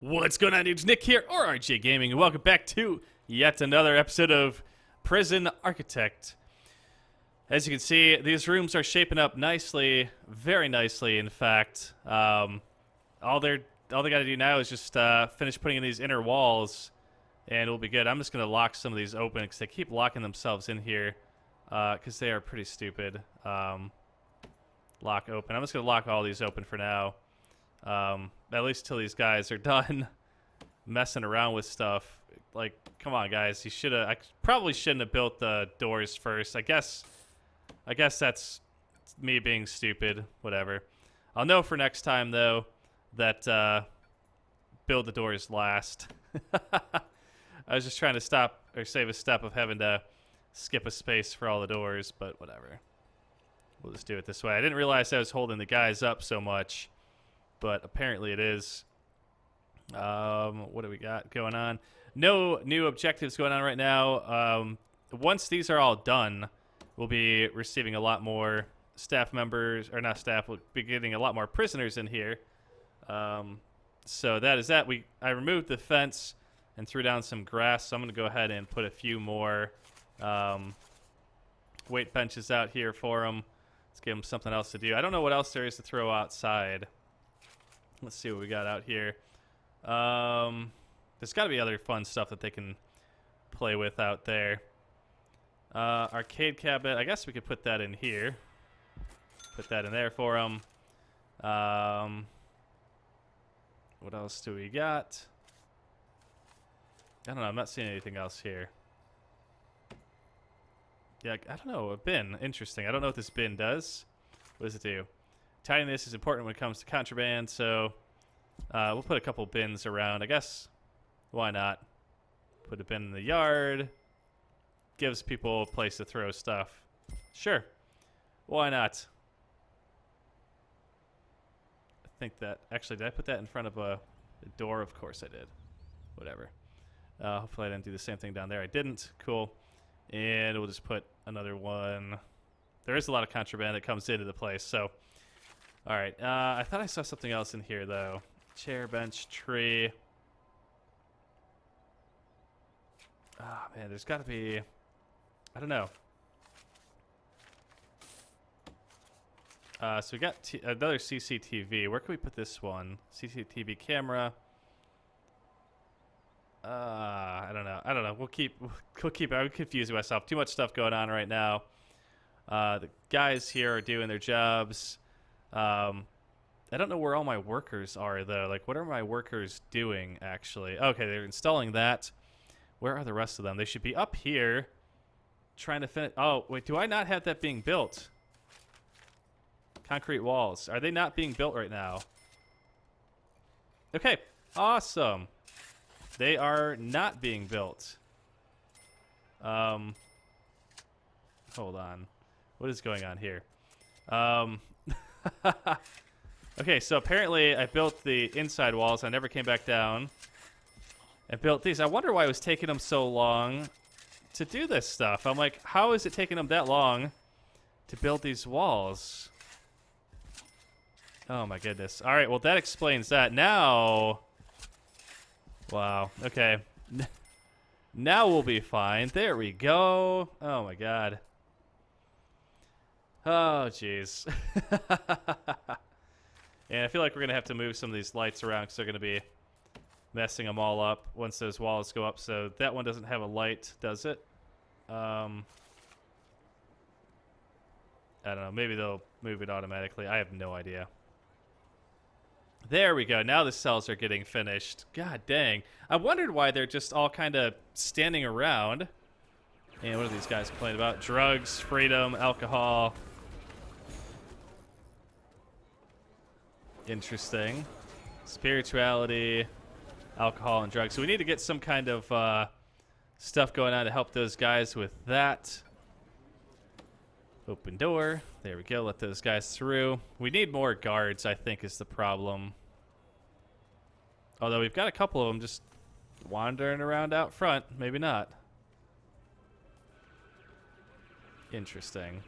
What's going on, dudes? Nick here, or RJ Gaming, and welcome back to yet another episode of Prison Architect. As you can see, these rooms are shaping up nicely, very nicely, in fact. All they got to do now is just finish putting in these inner walls, and we'll be good. I'm just going to lock some of these open, because they keep locking themselves in here, because they are pretty stupid. Lock open. I'm just going to lock all these open for now. At least till these guys are done messing around with stuff. Like, come on, guys. I probably shouldn't have built the doors first. I guess that's me being stupid. Whatever. I'll know for next time, though, that build the doors last. I was just trying to stop or save a step of having to skip a space for all the doors, but whatever. We'll just do it this way. I didn't realize I was holding the guys up so much, but apparently it is. What do we got going on? No new objectives going on right now. Once these are all done, we'll be receiving a lot more staff members, or not staff, we'll be getting a lot more prisoners in here. So that is that. I removed the fence and threw down some grass, so I'm going to go ahead and put a few more weight benches out here for them. Let's give them something else to do. I don't know what else there is to throw outside. Let's see what we got out here. There's got to be other fun stuff that they can play with out there. Arcade cabinet. I guess we could put that in here. Put that in there for them. What else do we got? I don't know. I'm not seeing anything else here. Yeah, I don't know. A bin. Interesting. I don't know what this bin does. What does it do? Tidiness is important when it comes to contraband, so we'll put a couple bins around. I guess, why not? Put a bin in the yard. Gives people a place to throw stuff. Sure. Why not? I think that... Actually, did I put that in front of a door? Of course I did. Whatever. Hopefully I didn't do the same thing down there. I didn't. Cool. And we'll just put another one. There is a lot of contraband that comes into the place, so... All right. I thought I saw something else in here, though. Chair, bench, tree. Ah, man, there's got to be... I don't know. So we got another CCTV. Where can we put this one? CCTV camera. I don't know. I don't know. We'll keep. I'm confusing myself. Too much stuff going on right now. The guys here are doing their jobs. I don't know where all my workers are, though. Like, what are my workers doing, actually? Okay, they're installing that. Where are the rest of them? They should be up here trying to finish. Oh, wait, do I not have that being built? Concrete walls. Are they not being built right now? Okay, awesome. They are not being built. Hold on. What is going on here? Okay, so apparently I built the inside walls. I never came back down and built these. I wonder why it was taking them so long to do this stuff. I'm like, how is it taking them that long to build these walls? Oh my goodness. All right, well that explains that. Now, wow. Okay. Now we'll be fine. There we go. Oh my god. Oh, jeez. And I feel like we're going to have to move some of these lights around because they're going to be messing them all up once those walls go up. So that one doesn't have a light, does it? I don't know. Maybe they'll move it automatically. I have no idea. There we go. Now the cells are getting finished. God dang. I wondered why they're just all kind of standing around. And what are these guys complaining about? Drugs, freedom, alcohol. Interesting. Spirituality, alcohol, and drugs. So we need to get some kind of stuff going on to help those guys with that. Open door. There we go. Let those guys through. We need more guards, I think, is the problem. Although we've got a couple of them just wandering around out front. Maybe not. Interesting.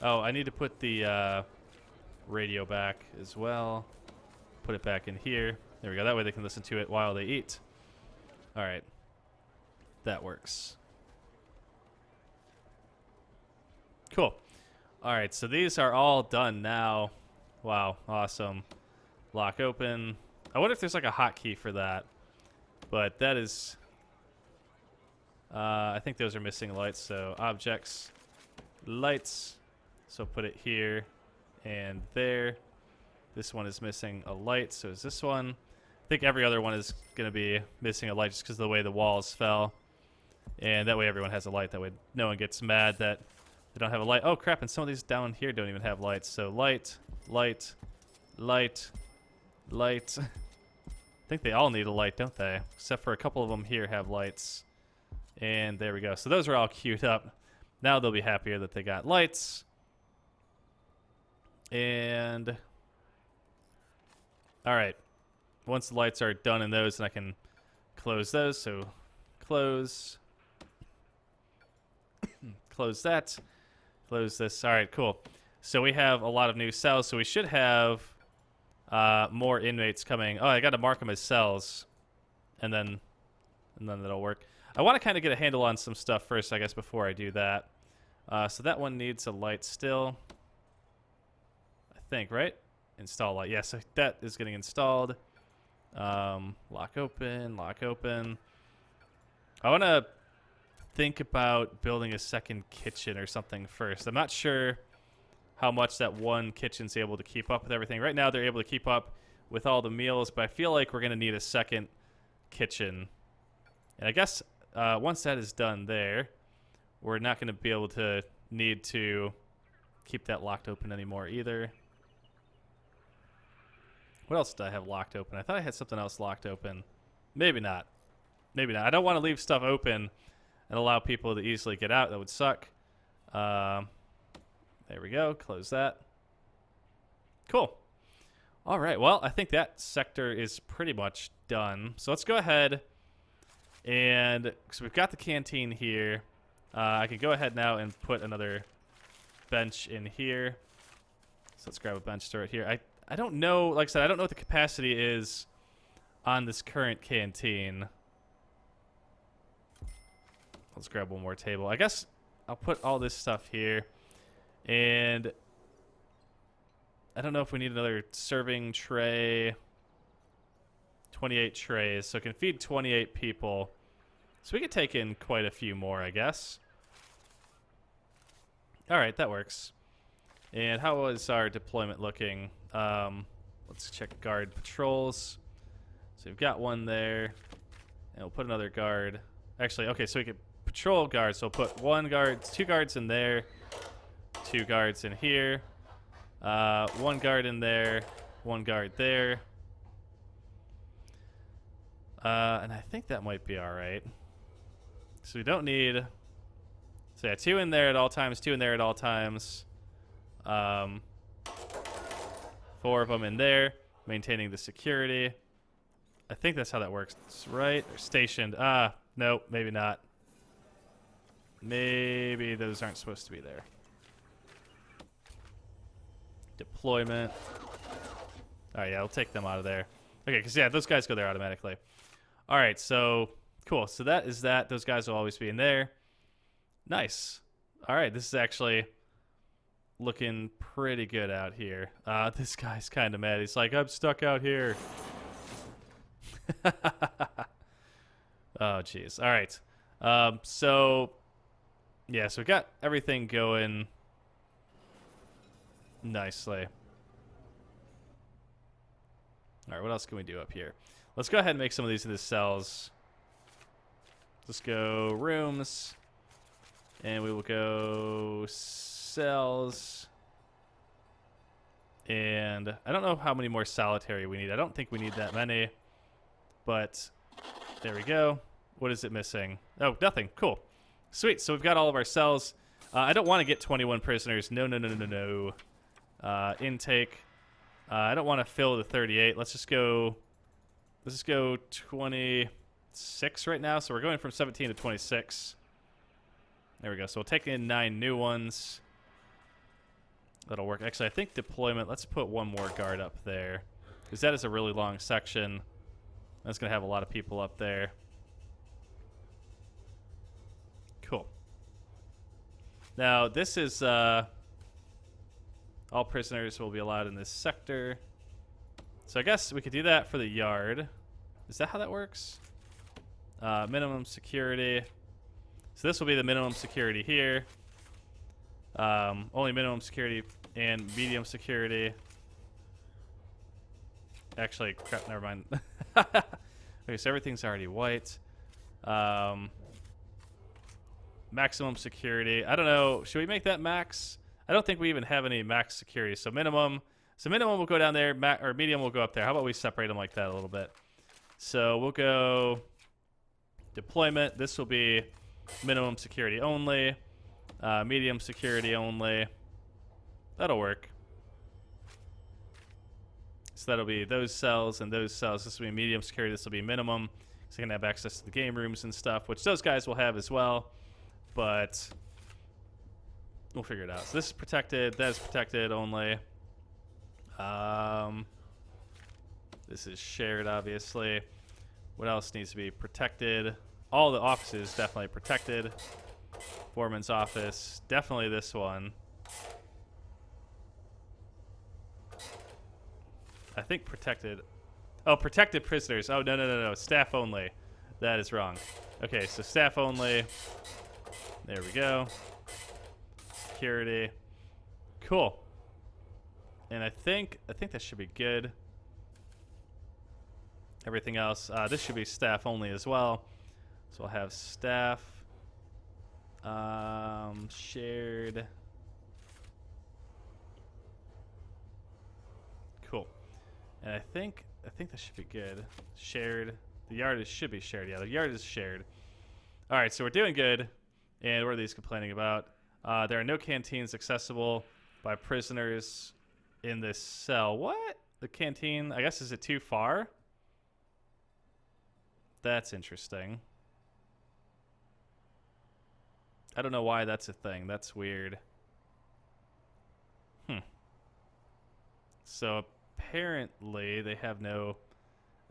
Oh, I need to put the radio back as well. Put it back in here. There we go. That way they can listen to it while they eat. All right. That works. Cool. All right, so these are all done now. Wow, awesome. Lock open. I wonder if there's like a hotkey for that. But that is... I think those are missing lights, so objects, lights. So put it here and there. This one is missing a light, so is this one. I think every other one is going to be missing a light just because of the way the walls fell. And that way everyone has a light. That way no one gets mad that they don't have a light. Oh, crap, and some of these down here don't even have lights. So light, light, light, light. I think they all need a light, don't they? Except for a couple of them here have lights. And there we go. So those are all queued up. Now they'll be happier that they got lights. And... all right. Once the lights are done in those, then I can close those. So close. Close that. Close this. All right, cool. So we have a lot of new cells. So we should have more inmates coming. Oh, I got to mark them as cells. And then that'll work. I want to kind of get a handle on some stuff first, I guess, before I do that. So that one needs a light still. I think, right? Install light. Yes, that is getting installed. Lock open, lock open. I want to think about building a second kitchen or something first. I'm not sure how much that one kitchen's able to keep up with everything. Right now, they're able to keep up with all the meals, but I feel like we're going to need a second kitchen. And I guess once that is done there, we're not going to be able to need to keep that locked open anymore either. What else did I have locked open? I thought I had something else locked open. Maybe not. Maybe not. I don't want to leave stuff open and allow people to easily get out. That would suck. There we go. Close that. Cool. All right. Well, I think that sector is pretty much done. So let's go ahead and... because we've got the canteen here. I can go ahead now and put another bench in here. So let's grab a bench, throw it here. I don't know, like I said, I don't know what the capacity is on this current canteen. Let's grab one more table. I guess I'll put all this stuff here. And I don't know if we need another serving tray. 28 trays, so it can feed 28 people. So we could take in quite a few more, I guess. All right, that works. And how was our deployment looking? Let's check guard patrols. So we've got one there. And we'll put another guard. Actually, okay, so we could patrol guards. So we'll put one guard, 2 guards in there. 2 guards in here. 1 guard in there. 1 guard there. And I think that might be all right. So we don't need... so yeah, 2 in there at all times, 2 in there at all times. 4 of them in there, maintaining the security. I think that's how that works, right? They're stationed. No, maybe not. Maybe those aren't supposed to be there. Deployment. Oh, yeah, I'll take them out of there. Okay, because, yeah, those guys go there automatically. All right, so, cool. So that is that. Those guys will always be in there. Nice. All right, this is actually... looking pretty good out here. This guy's kind of mad. He's like, I'm stuck out here. Oh, jeez. All right. So, yeah, so we got everything going nicely. All right, what else can we do up here? Let's go ahead and make some of these into cells. Let's go rooms. And we will go cells. And I don't know how many more solitary we need. I don't think we need that many. But there we go. What is it missing? Oh, nothing. Cool. Sweet. So we've got all of our cells. I don't want to get 21 prisoners. No, no, no, no, no, no. Intake. I don't want to fill the 38. Let's just go 26 right now. So we're going from 17 to 26. There we go. So we'll take in 9 new ones. That'll work. Actually, I think deployment, let's put 1 more guard up there. because that is a really long section. That's going to have a lot of people up there. Cool. Now, this is all prisoners will be allowed in this sector. So I guess we could do that for the yard. Is that how that works? Minimum security. So this will be the minimum security here. Only minimum security and medium security. Actually, crap, never mind. Okay, so everything's already white. Maximum security. I don't know. Should we make that max? I don't think we even have any max security. So minimum. So minimum will go down there, or medium will go up there. How about we separate them like that a little bit? So we'll go deployment. This will be minimum security only. Medium security only. That'll work. So that'll be those cells and those cells. This will be medium security. This will be minimum. So you can have access to the game rooms and stuff, which those guys will have as well. But we'll figure it out. So this is protected. That is protected only. This is shared, obviously. What else needs to be protected? All the offices definitely protected. Foreman's office, definitely this one. I think protected. Oh, protected prisoners. Oh, no. Staff only. That is wrong. Okay, so staff only. There we go. Security. Cool. And I think that should be good. Everything else, this should be staff only as well. So we'll have staff, shared. Cool. And I think that should be good. Shared. The yard should be shared. Yeah, the yard is shared. All right, so we're doing good. And what are these complaining about? There are no canteens accessible by prisoners in this cell. What? The canteen, I guess, is it too far? That's interesting. I don't know why that's a thing. That's weird. So apparently they have no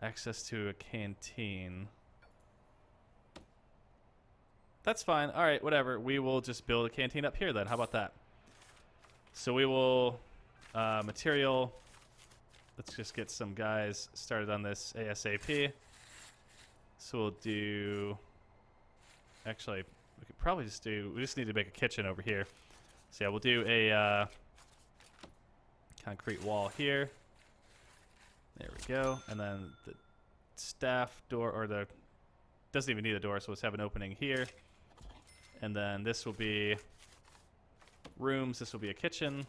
access to a canteen. That's fine. All right, whatever. We will just build a canteen up here then. How about that? So we will material. Let's just get some guys started on this ASAP. So we'll do. Actually, we could probably just do. We just need to make a kitchen over here. So yeah, we'll do a concrete wall here. There we go. And then the staff door, or the doesn't even need a door, so let's have an opening here. And then this will be rooms. This will be a kitchen.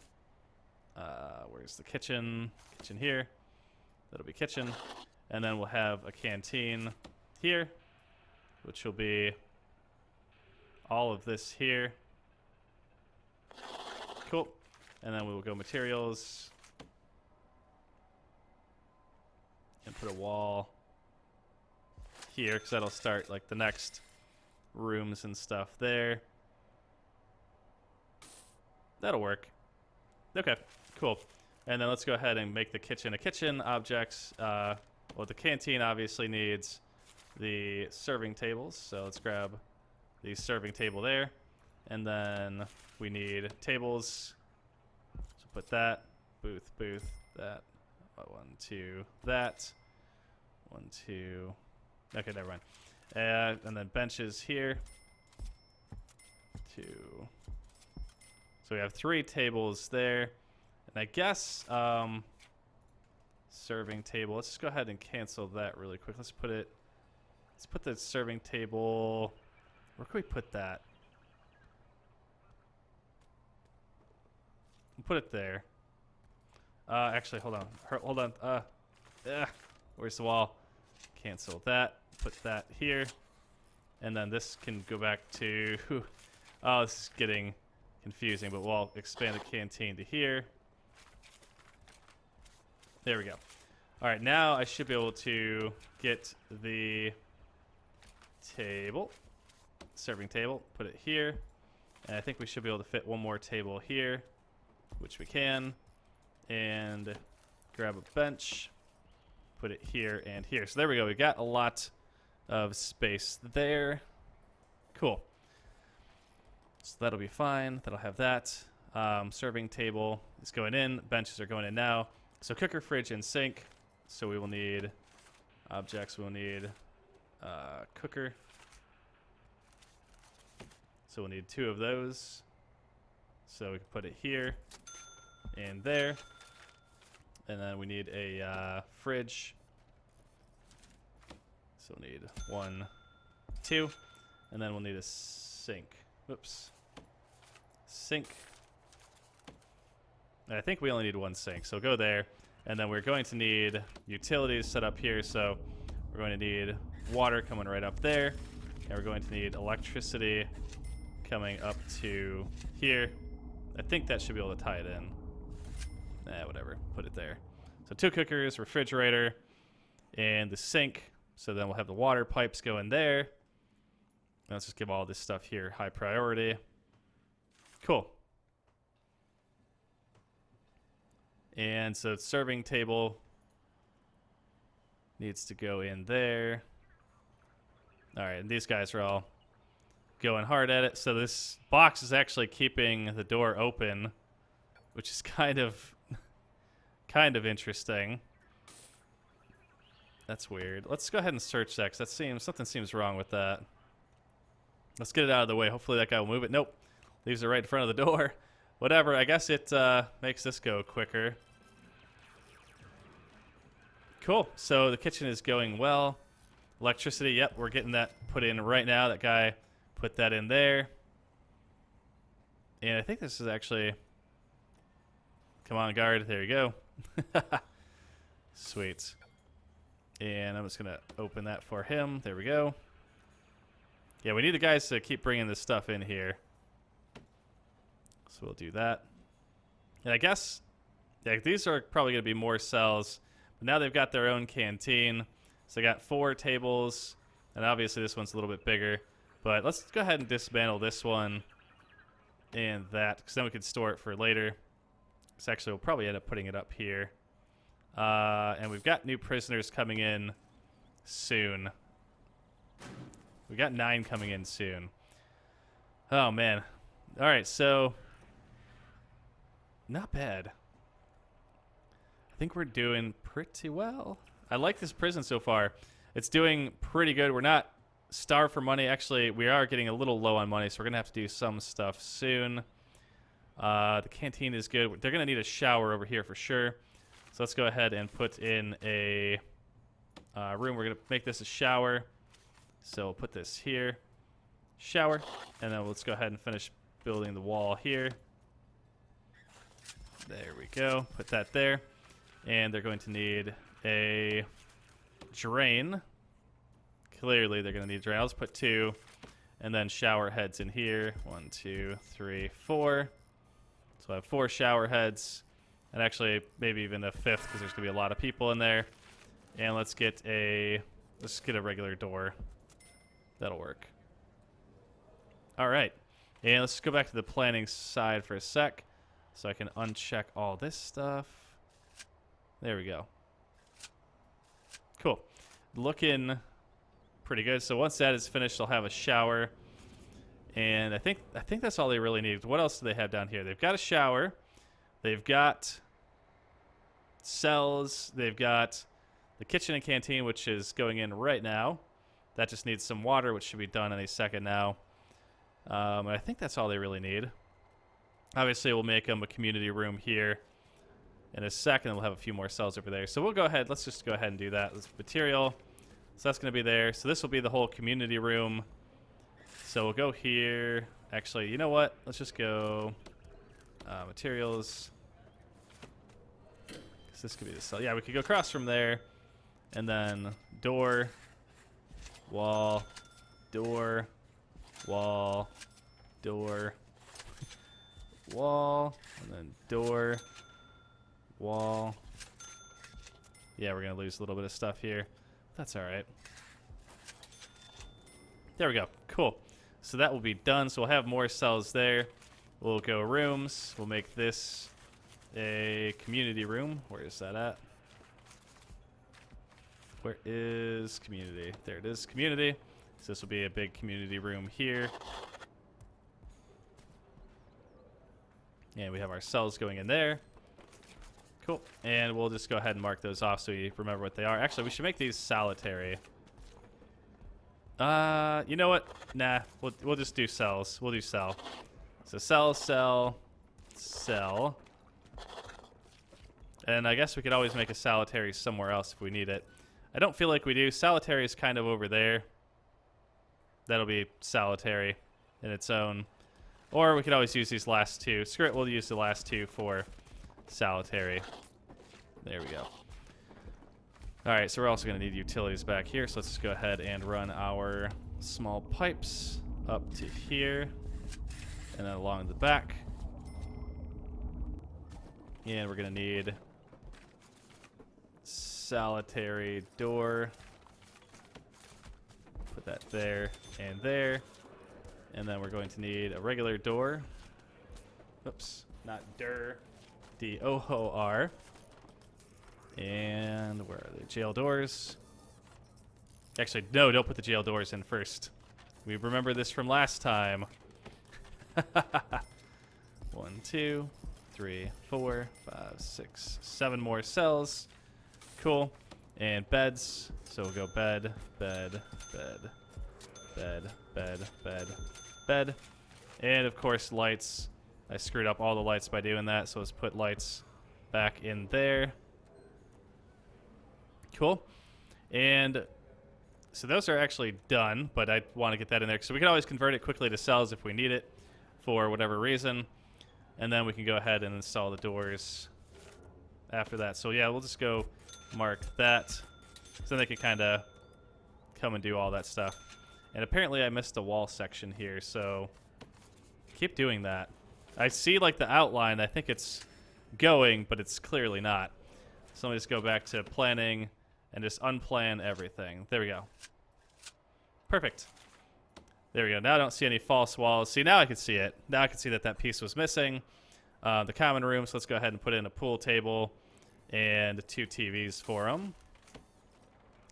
Where's the kitchen? Kitchen here. That'll be kitchen. And then we'll have a canteen here, which will be all of this here. Cool. And then we will go materials and put a wall here, because that'll start like the next rooms and stuff there. That'll work. Okay, cool. And then let's go ahead and make the kitchen a kitchen. Objects. Well, the canteen obviously needs the serving tables, so let's grab the serving table there. And then we need tables. So put that. Booth, that. 1, 2, that. 1, 2. Okay, never mind. And then benches here. 2. So we have 3 tables there. And I guess serving table. Let's just go ahead and cancel that really quick. Let's put the serving table. Where can we put that? We'll put it there. Actually, hold on. Where's the wall? Cancel that. Put that here. And then this can go back to... Oh, this is getting confusing, but we'll expand the canteen to here. There we go. All right, now I should be able to get the table, serving table, put it here. And I think we should be able to fit one more table here, which we can. And grab a bench. put it here and here. So there we go. We got a lot of space there. Cool. So that'll be fine. That'll have that. Serving table is going in. Benches are going in now. So cooker, fridge, and sink. So we will need objects. We'll need cooker. So we'll need 2 of those. So we can put it here and there. And then we need a fridge. So we'll need 1, 2. And then we'll need a sink. Whoops. Sink. And I think we only need 1 sink. So go there. And then we're going to need utilities set up here. So we're going to need water coming right up there. And we're going to need electricity coming up to here. I think that should be able to tie it in. Whatever. Put it there. So 2 cookers, refrigerator, and the sink. So then we'll have the water pipes go in there. Let's just give all this stuff here high priority. Cool. And so serving table needs to go in there. All right, and these guys are all going hard at it. So this box is actually keeping the door open, which is kind of interesting. That's weird. Let's go ahead and search that, because something seems wrong with that. Let's get it out of the way. Hopefully that guy will move it. Nope. Leaves it right in front of the door. Whatever. I guess it makes this go quicker. Cool. So the kitchen is going well. Electricity, yep, we're getting that put in right now. That guy put that in there. And I think this is actually... Come on, guard. There you go. Sweet. And I'm just going to open that for him. There we go. Yeah, we need the guys to keep bringing this stuff in here. So we'll do that. And I guess these are probably going to be more cells. But now they've got their own canteen. So they got 4 tables. And obviously this one's a little bit bigger. But let's go ahead and dismantle this one and that, because then we can store it for later. So actually we'll probably end up putting it up here. And we've got new prisoners coming in soon. We got 9 coming in soon. Oh, man. All right, so not bad. I think we're doing pretty well. I like this prison so far. It's doing pretty good. We're not starved for money. Actually, we are getting a little low on money, so we're going to have to do some stuff soon. The canteen is good. They're going to need a shower over here for sure. So let's go ahead and put in a room. We're going to make this a shower. So we'll put this here. Shower. And then let's go ahead and finish building the wall here. There we go. Put that there. And they're going to need a drain. Clearly, they're going to need a drain. I'll just put 2. And then shower heads in here. 1, 2, 3, 4. So I have 4 shower heads. And actually, maybe even a 5th, because there's going to be a lot of people in there. And let's get a regular door. That'll work. All right. And let's go back to the planning side for a sec, so I can uncheck all this stuff. There we go. Cool. Looking pretty good. So once that is finished, I'll have a shower. And I think that's all they really need. What else do they have down here? They've got a shower. They've got cells. They've got the kitchen and canteen, which is going in right now. That just needs some water, which should be done any second now. And I think that's all they really need. Obviously, we'll make them a community room here in a second. We'll have a few more cells over there. So we'll go ahead. Let's just go ahead and do that. This material. So that's going to be there. So this will be the whole community room. So we'll go here. Actually, you know what? Let's just go materials. So this could be the cell. Yeah, we could go across from there. And then door, wall, door, wall, door, wall, and then door, wall. Yeah, we're going to lose a little bit of stuff here. That's all right. There we go. Cool. So that will be done. So we'll have more cells there. We'll go rooms. We'll make this a community room. Where is that at? Where is community? There it is, community. So this will be a big community room here. And we have our cells going in there. Cool. And we'll just go ahead and mark those off so we remember what they are. Actually, we should make these solitary. You know what? Nah, we'll just do cells. We'll do cell. So cell, cell, cell. And I guess we could always make a solitary somewhere else if we need it. I don't feel like we do. Solitary is kind of over there. That'll be solitary in its own. Or we could always use these last two. Screw it, we'll use the last two for solitary. There we go. Alright, so we're also going to need utilities back here. So let's just go ahead and run our small pipes up to here. And then along the back. And we're going to need solitary door. Put that there and there. And then we're going to need a regular door. Oops, not dir. D-O-O-R. And where are the jail doors? Actually, no, don't put the jail doors in first. We remember this from last time. 1, 2, 3, 4, 5, 6, 7 more cells. Cool. And beds. So we'll go bed, bed, bed, bed, bed, bed, bed. And of course, lights. I screwed up all the lights by doing that, so let's put lights back in there. Cool. And so those are actually done, but I want to get that in there. So we can always convert it quickly to cells if we need it for whatever reason. And then we can go ahead and install the doors after that. So yeah, we'll just go mark that. So then they can kind of come and do all that stuff. And apparently I missed a wall section here, so keep doing that. I see like the outline. I think it's going, but it's clearly not. So let me just go back to planning and just unplan everything. There we go. Perfect. There we go. Now I don't see any false walls. See, now I can see it. Now I can see that that piece was missing. The common room, so let's go ahead and put in a pool table and 2 TVs for them.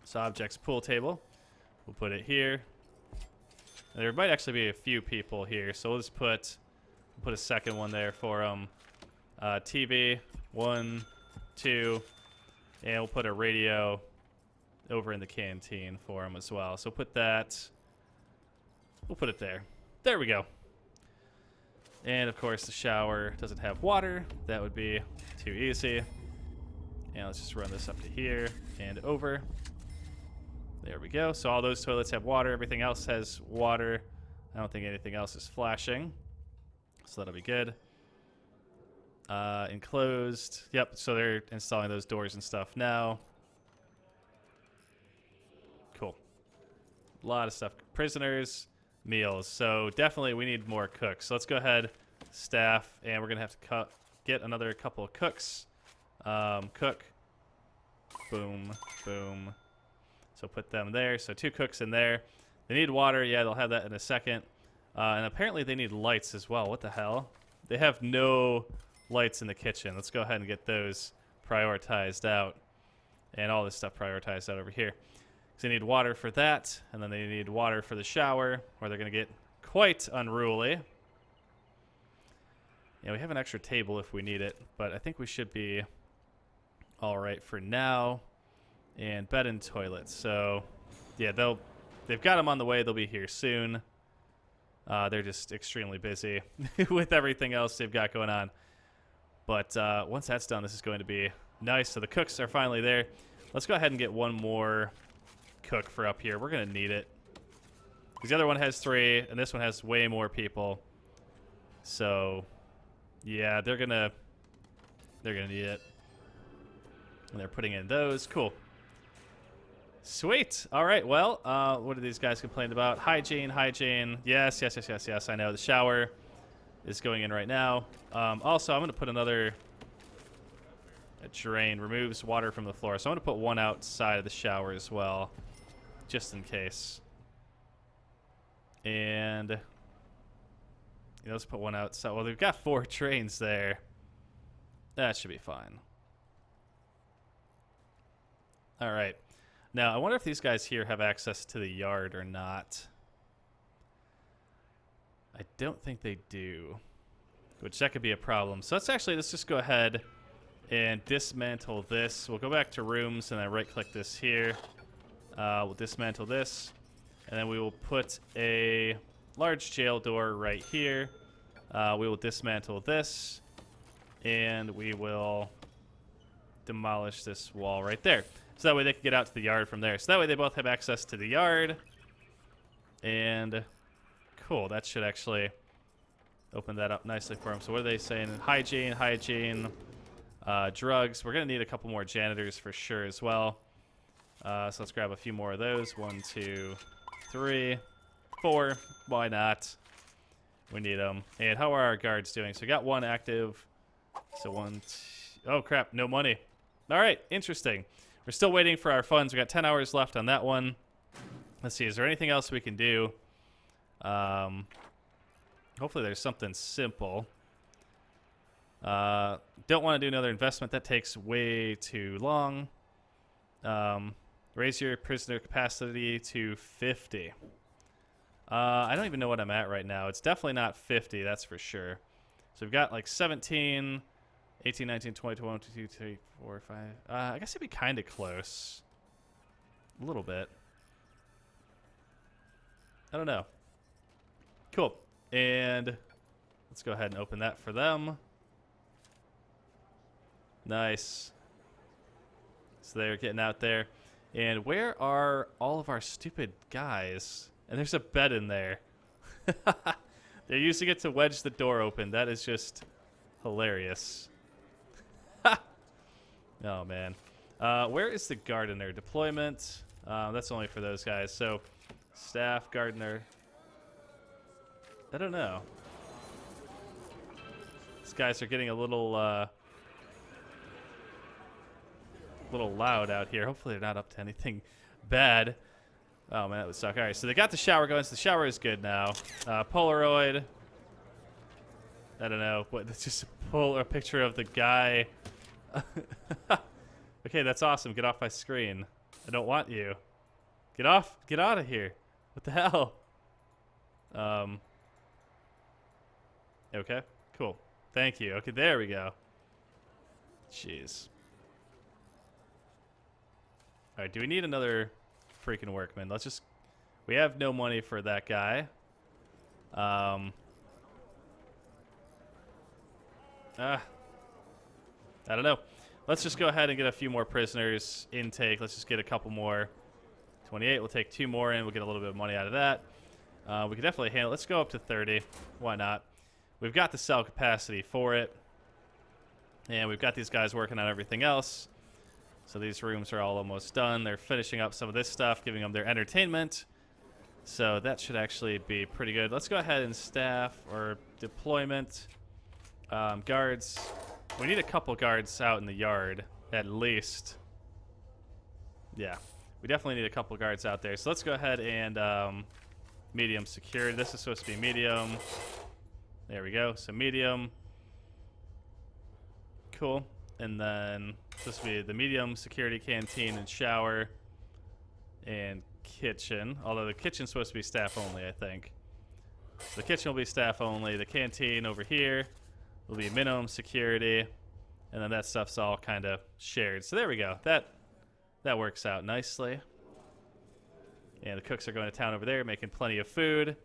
So objects pool table. We'll put it here. And there might actually be a few people here, so we'll just put a second one there for them. TV, 1, 2, and we'll put a radio over in the canteen for them as well. So put that, we'll put it there. There we go. And of course the shower doesn't have water. That would be too easy. And let's just run this up to here and over. There we go. So all those toilets have water. Everything else has water. I don't think anything else is flashing. So that'll be good. Enclosed. Yep, so they're installing those doors and stuff now. Cool. A lot of stuff. Prisoners, meals. So definitely we need more cooks. So let's go ahead, staff, and we're going to have to get another couple of cooks. Cook. Boom, boom. So put them there. So 2 cooks in there. They need water. Yeah, they'll have that in a second. And apparently they need lights as well. What the hell? They have no lights in the kitchen. Let's go ahead and get those prioritized out. And all this stuff prioritized out over here. Because they need water for that. And then they need water for the shower, or they're going to get quite unruly. Yeah, we have an extra table if we need it. But I think we should be all right for now. And bed and toilet. So, yeah, they've got them on the way. They'll be here soon. They're just extremely busy with everything else they've got going on. But once that's done, this is going to be nice. So the cooks are finally there. Let's go ahead and get one more cook for up here. We're going to need it. Because the other one has 3, and this one has way more people. So, yeah, they're going to need it. And they're putting in those. Cool. Sweet. All right. Well, what are these guys complained about? Hygiene, hygiene. Yes, yes, yes, yes, yes. I know. The shower is going in right now. Also, I'm going to put a drain. Removes water from the floor. So I'm going to put one outside of the shower as well, just in case. And let's put one outside. Well, they've got 4 drains there. That should be fine. All right. Now, I wonder if these guys here have access to the yard or not. I don't think they do, which that could be a problem. So let's just go ahead and dismantle this. We'll go back to rooms and then right-click this here. We'll dismantle this, and then we will put a large jail door right here. We will dismantle this, and we will demolish this wall right there. So that way they can get out to the yard from there. So that way they both have access to the yard. And cool, that should actually open that up nicely for them. So what are they saying? Hygiene, drugs. We're going to need a couple more janitors for sure as well. So let's grab a few more of those. 1, 2, 3, 4. Why not? We need them. And how are our guards doing? So we got one active. So oh crap, no money. All right, interesting. We're still waiting for our funds. We got 10 hours left on that one. Let's see, is there anything else we can do? Hopefully there's something simple. Don't want to do another investment. That takes way too long. Raise your prisoner capacity to 50. I don't even know what I'm at right now. It's definitely not 50, that's for sure. So we've got like 17, 18, 19, 20, 21, 22, 23, 4, 5. I guess it'd be kind of close. A little bit. I don't know. Cool. And let's go ahead and open that for them. Nice. So they're getting out there. And where are all of our stupid guys? And there's a bed in there. They're using it to wedge the door open. That is just hilarious. Oh, man. Where is the gardener? Deployment. That's only for those guys. So, staff, gardener. I don't know. These guys are getting a little loud out here. Hopefully they're not up to anything bad. Oh, man, that would suck. All right, so they got the shower going. So the shower is good now. Polaroid. I don't know. What? Let's just pull a picture of the guy. Okay, that's awesome. Get off my screen. I don't want you. Get off. Get out of here. What the hell? Okay, cool. Thank you. Okay, there we go. Jeez. All right, do we need another freaking workman? Let's just... We have no money for that guy. I don't know. Let's just go ahead and get a few more prisoners intake. Let's just get a couple more. 28. We'll take 2 more in. We'll get a little bit of money out of that. We can definitely handle it. Let's go up to 30. Why not? We've got the cell capacity for it. And we've got these guys working on everything else. So these rooms are all almost done. They're finishing up some of this stuff, giving them their entertainment. So that should actually be pretty good. Let's go ahead and staff or deployment. Guards. We need a couple guards out in the yard, at least. Yeah, we definitely need a couple guards out there. So let's go ahead and medium security. This is supposed to be medium. There we go. So medium. Cool. And then this will be the medium security canteen and shower and kitchen. Although the kitchen's supposed to be staff only, I think. So the kitchen will be staff only. The canteen over here will be minimum security. And then that stuff's all kind of shared. So there we go. That works out nicely. And the cooks are going to town over there, making plenty of food.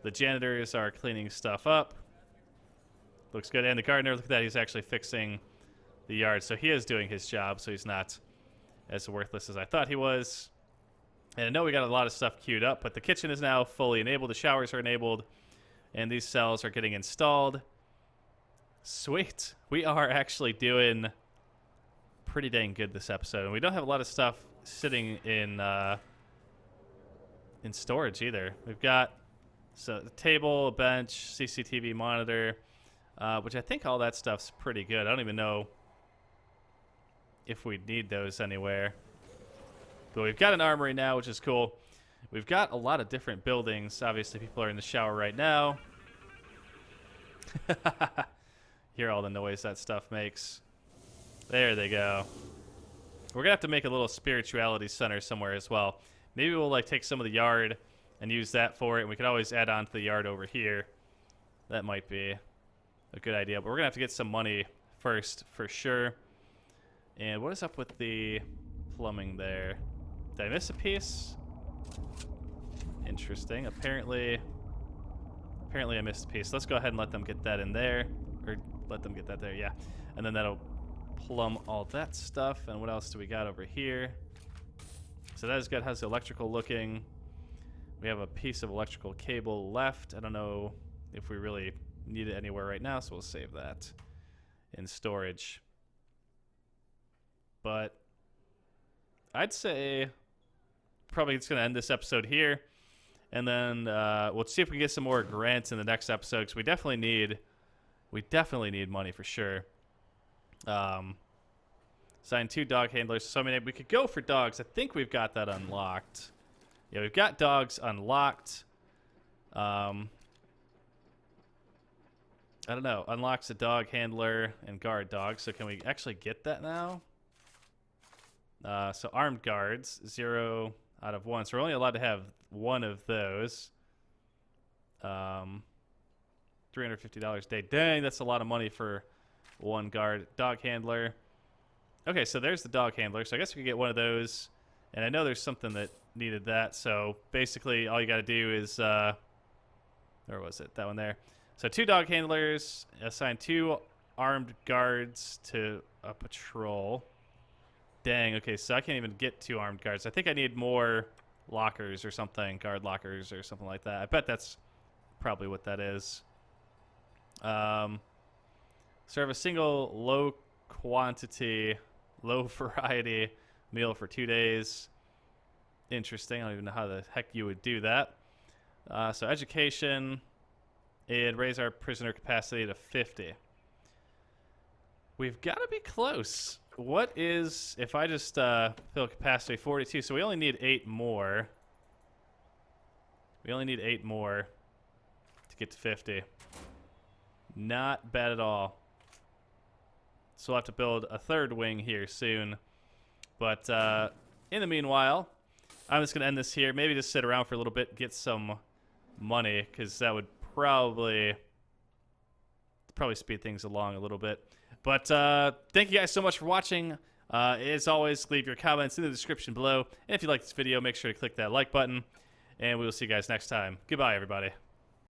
The janitors are cleaning stuff up. Looks good. And the gardener, look at that. He's actually fixing the yard. So he is doing his job, so he's not as worthless as I thought he was. And I know we got a lot of stuff queued up, but the kitchen is now fully enabled. The showers are enabled. And these cells are getting installed. Sweet. We are actually doing pretty dang good this episode. And we don't have a lot of stuff sitting in storage either. We've got a table, a bench, CCTV monitor, which I think all that stuff's pretty good. I don't even know if we need those anywhere. But we've got an armory now, which is cool. We've got a lot of different buildings. Obviously, people are in the shower right now. Hear all the noise that stuff makes. There they go. We're going to have to make a little spirituality center somewhere as well. Maybe we'll like take some of the yard and use that for it. And we could always add on to the yard over here. That might be a good idea. But we're going to have to get some money first for sure. And what is up with the plumbing there? Did I miss a piece? Interesting. Apparently I missed a piece. Let's go ahead and let them get that in there. Or let them get that there, yeah. And then that'll plumb all that stuff. And what else do we got over here? So that is good. How's the electrical looking? We have a piece of electrical cable left. I don't know if we really need it anywhere right now, so we'll save that in storage. But I'd say probably it's going to end this episode here. And then we'll see if we can get some more grants in the next episode, because we definitely need money for sure. Sign 2 dog handlers. So, I mean, we could go for dogs. I think we've got that unlocked. Yeah, we've got dogs unlocked. I don't know. Unlocks a dog handler and guard dog. So can we actually get that now? So armed guards, 0 out of 1. So we're only allowed to have 1 of those. $350 a day. Dang, that's a lot of money for 1 guard. Dog handler. Okay, so there's the dog handler. So I guess we could get 1 of those. And I know there's something that needed that. So basically all you got to do is, where was it? That one there. So 2 dog handlers, assign 2 armed guards to a patrol. Dang, okay, so I can't even get 2 armed guards. I think I need more lockers or something, guard lockers or something like that. I bet that's probably what that is. Serve a single low quantity, low variety meal for 2 days. Interesting. I don't even know how the heck you would do that. So education, and raise our prisoner capacity to 50. We've got to be close. What is, if I just fill capacity 42, so we only need 8 more. We only need 8 more to get to 50. Not bad at all. So we'll have to build a 3rd wing here soon. But in the meanwhile, I'm just going to end this here. Maybe just sit around for a little bit, get some money, because that would probably speed things along a little bit. But thank you guys so much for watching. As always, leave your comments in the description below. And if you like this video, make sure to click that like button. And we will see you guys next time. Goodbye, everybody.